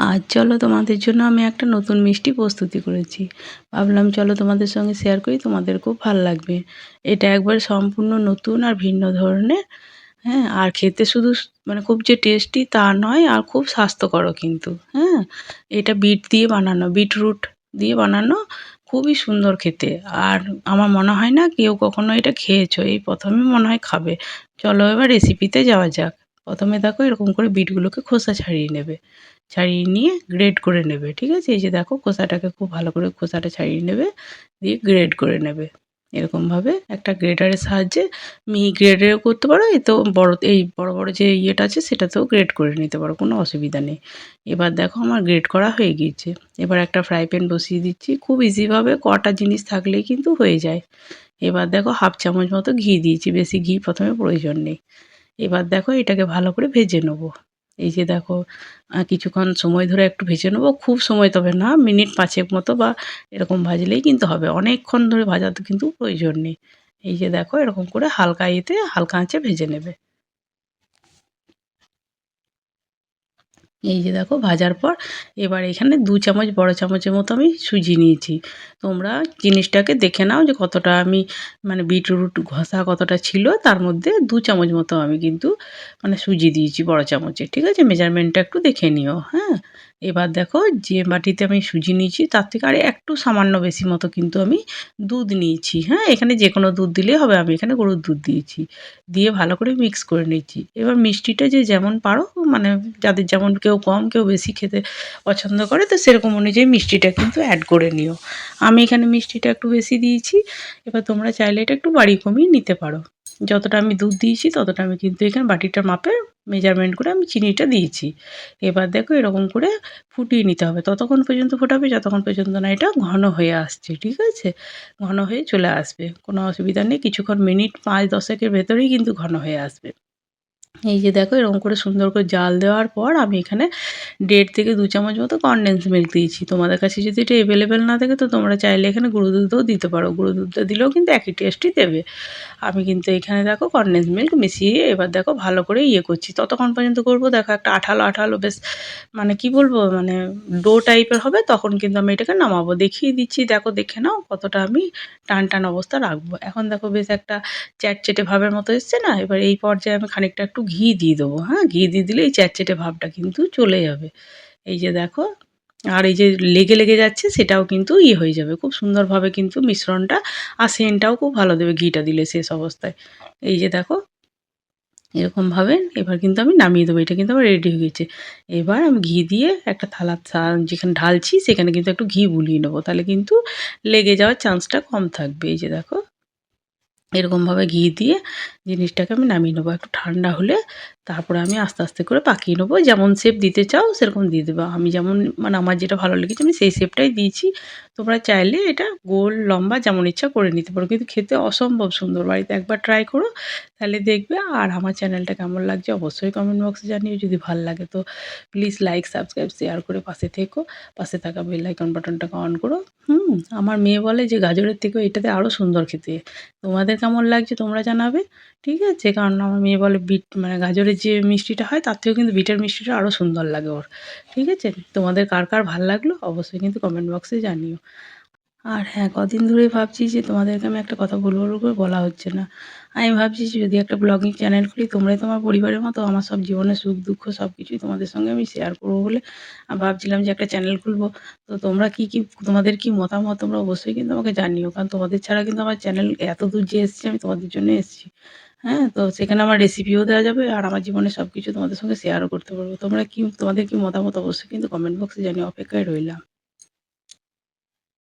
আজ চলো তোমাদের জন্য আমি একটা নতুন মিষ্টি প্রস্তুতি করেছি। ভাবলাম চলো তোমাদের সঙ্গে শেয়ার করি, তোমাদের খুব ভালো লাগবে। এটা একবার সম্পূর্ণ নতুন আর ভিন্ন ধরনের। হ্যাঁ, আর খেতে শুধু মানে খুব যে টেস্টি তা নয়, আর খুব স্বাস্থ্যকরও কিন্তু। হ্যাঁ, এটা বিট দিয়ে বানানো, বিটরুট দিয়ে বানানো, খুবই সুন্দর খেতে। আর আমার মনে হয় না কেউ কখনো এটা খেয়েছো, এই প্রথমে মনে হয় খাবে। চলো এবার রেসিপিতে যাওয়া যাক। প্রথমে দেখো এরকম করে বিটগুলোকে খোসা ছাড়িয়ে নেবে, ছাড়িয়ে নিয়ে গ্রেড করে নেবে। ঠিক আছে, এই যে দেখো খোসাটাকে খুব ভালো করে খোসাটা ছাড়িয়ে নেবে, দিয়ে গ্রেড করে নেবে। এরকমভাবে একটা গ্রেটারের সাহায্যে মিহি গ্রেডেরও করতে পারো, এ তো বড়, এই বড় বড় যে ইয়েটা আছে সেটাতেও গ্রেড করে নিতে পারো, কোনো অসুবিধা নেই। এবার দেখো আমার গ্রেড করা হয়ে গিয়েছে। এবার একটা ফ্রাই প্যান বসিয়ে দিচ্ছি, খুব ইজিভাবে কটা জিনিস থাকলেই কিন্তু হয়ে যায়। এবার দেখো হাফ চামচ মতো ঘি দিয়েছি, বেশি ঘি প্রথমে প্রয়োজন নেই। এবার দেখো এটাকে ভালো করে ভেজে নেবো। এই যে দেখো কিছুক্ষণ সময় ধরে একটু ভেজে নেবো, খুব সময় তবে না, মিনিট ৫ মতো বা এরকম ভাজলেই কিন্তু হবে, অনেকক্ষণ ধরে ভাজাতে কিন্তু প্রয়োজন নেই। এই যে দেখো এরকম করে হালকা ইয়েতে হালকা আঁচে ভেজে নেবে। এই যে দেখো ভাজার পর এবার এখানে ২ চামচ বড় চামচের মতো আমি সুজি নিয়েছি। তোমরা জিনিসটাকে দেখে নাও যে কতটা আমি মানে বিটরুট ঘষা কতটা ছিল, তার মধ্যে ২ চামচ মতো আমি কিন্তু মানে সুজি দিয়েছি বড় চামচে। ঠিক আছে, মেজারমেন্টটা একটু দেখে নিও। হ্যাঁ, এবার দেখো যে বাটিতে আমি সুজি নিয়েছি তার থেকে আর একটু সামান্য বেশি মতো কিন্তু আমি দুধ নিয়েছি। হ্যাঁ, এখানে যে কোনো দুধ দিলেই হবে, আমি এখানে গরুর দুধ দিয়েছি। দিয়ে ভালো করে মিক্স করে নিচ্ছি। এবার মিষ্টিটা যে যেমন পারো, মানে যাদের যেমন, কেউ কম কেউ বেশি খেতে পছন্দ করে, তো সেরকম অনুযায়ী মিষ্টিটা কিন্তু অ্যাড করে নিও। আমি এখানে মিষ্টিটা একটু বেশি দিয়েছি। এবার তোমরা চাইলে এটা একটু বাড়িয়ে কমিয়ে নিতে পারো। যতটা আমি দুধ দিয়েছি ততটা আমি কিন্তু এখানে বাটিটার মাপে মেজারমেন্ট করে আমি চিনিটা দিয়েছি। এবার দেখো এরকম করে ফুটিয়ে নিতে হবে, ততক্ষণ পর্যন্ত ফোটাবে যতক্ষণ পর্যন্ত না এটা ঘন হয়ে আসছে। ঠিক আছে, ঘন হয়ে চলে আসবে, কোনো অসুবিধা নেই, কিছুক্ষণ মিনিট ৫-১০ ভেতরেই কিন্তু ঘন হয়ে আসবে। এই যে দেখো এরকম করে সুন্দর করে জাল দেওয়ার পর আমি এখানে ১.৫ থেকে ২ চামচ মতো কনডেন্স মিল্ক দিয়েছি। তোমাদের কাছে যদি এটা এভেলেবেল না থাকে তো তোমরা চাইলে এখানে গুঁড়ো দুধও দিতে পারো, গুঁড়ো দুধটা দিলেও কিন্তু একই টেস্টই দেবে। আমি কিন্তু এখানে দেখো কনডেন্স মিল্ক মিশিয়ে এবার দেখো ভালো করে ইয়ে করছি, ততক্ষণ পর্যন্ত করবো দেখো একটা আঠালো আঠালো বেশ, মানে কি বলবো, মানে ডো টাইপের হবে, তখন কিন্তু আমি এটাকে নামাবো। দেখিয়ে দিচ্ছি, দেখো দেখে নাও কতটা আমি টান টান অবস্থা রাখবো। এখন দেখো বেশ একটা চ্যাটচেটে ভাবের মতো এসছে না, এবার এই পর্যায়ে আমি খানিকটা একটু ঘি দিয়ে দেবো। হ্যাঁ, ঘি দিয়ে দিলে এই চ্যাটচেটে ভাবটা কিন্তু চলে যাবে। এই যে দেখো, আর এই যে লেগে লেগে যাচ্ছে সেটাও কিন্তু ইয়ে হয়ে যাবে, খুব সুন্দরভাবে কিন্তু মিশ্রণটা, আর সেন্টটাও খুব ভালো দেবে ঘিটা দিলে শেষ অবস্থায়। এই যে দেখো এরকমভাবে এবার কিন্তু আমি নামিয়ে দেবো, এটা কিন্তু আমার রেডি হয়ে গেছে। এবার আমি ঘি দিয়ে একটা থালা যেখানে ঢালছি সেখানে কিন্তু একটু ঘি বুলিয়ে নেবো, তাহলে কিন্তু লেগে যাওয়ার চান্সটা কম থাকবে। এই যে দেখো এরকমভাবে ঘি দিয়ে জিনিসটাকে আমি নামিয়ে নেবো। একটু ঠান্ডা হলে তারপরে আমি আস্তে আস্তে করে পাকিয়ে নেবো, যেমন শেপ দিতে চাও সেরকম দিয়ে দেবো। আমি যেমন মানে আমার যেটা ভালো লেগেছে আমি সেই শেপটাই দিয়েছি। তোমরা চাইলে এটা গোল লম্বা যেমন ইচ্ছা করে নিতে পারো, কিন্তু খেতে অসম্ভব সুন্দর। বাড়িতে একবার ট্রাই করো, তাহলে দেখবে। আর আমার চ্যানেলটা কেমন লাগছে অবশ্যই কমেন্ট বক্সে জানিও। যদি ভালো লাগে তো প্লিজ লাইক, সাবস্ক্রাইব, শেয়ার করে পাশে থেকো। পাশে থাকা বেল আইকন বাটনটাকে অন করো। আমার মেয়ে বলে যে গাজরের থেকেও এটাতে আরও সুন্দর খেতে। তোমাদের কেমন লাগছে তোমরা জানাবে। ঠিক আছে, কারণ আমার মেয়ে বলে বিট মানে গাজরের যে মিষ্টিটা হয় তার থেকেও কিন্তু বিটের মিষ্টিটা আরও সুন্দর লাগে ওর। ঠিক আছে, তোমাদের কার কার ভাল লাগলো অবশ্যই কিন্তু কমেন্ট বক্সে জানিও। আর হ্যাঁ, কদিন ধরেই ভাবছি যে তোমাদেরকে আমি একটা কথা বলবো বলবো করে বলা হচ্ছে না। আমি ভাবছি যে যদি একটা ব্লগিং চ্যানেল খুলি, তোমরাই তোমার পরিবারের মতো, আমার সব জীবনের সুখ দুঃখ সব কিছুই তোমাদের সঙ্গে আমি শেয়ার করবো বলে ভাবছিলাম যে একটা চ্যানেল খুলবো। তো তোমরা কি তোমাদের কি মতামত তোমরা অবশ্যই কিন্তু আমাকে জানিও, কারণ তোমাদের ছাড়া কিন্তু আমার চ্যানেল এত দূর যে এসেছি আমি তোমাদের জন্য এসেছি। হ্যাঁ, তো সেখানে আমার রেসিপিও দেওয়া যাবে আর আমার জীবনের সব কিছু তোমাদের সঙ্গে শেয়ারও করতে পারবো। তোমাদের কি মতামত অবশ্যই কিন্তু কমেন্ট বক্সে জানিও, অপেক্ষায় রইলাম।